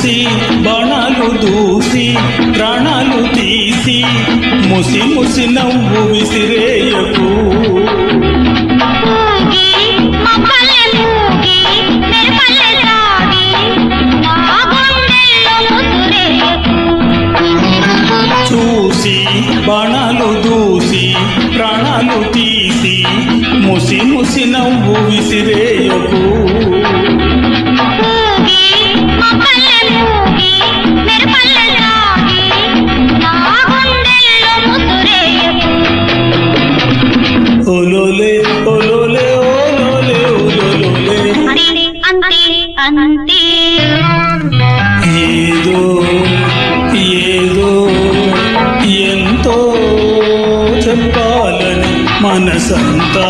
చూసి బాణాలు దూసి ప్రాణాలు తీసి ముసి ముసి నవ్వు విసిరేయకు. చూసి బాణాలు దూసి ప్రాణాలు తీసి ముసి ముసి నవ్వు విసిరేయకు. ఓలోలే ఓలోలే ఓలోలే ఓలోలే అంతే ఏదో ఏదో ఎంతో చెప్పాలని మనసంతా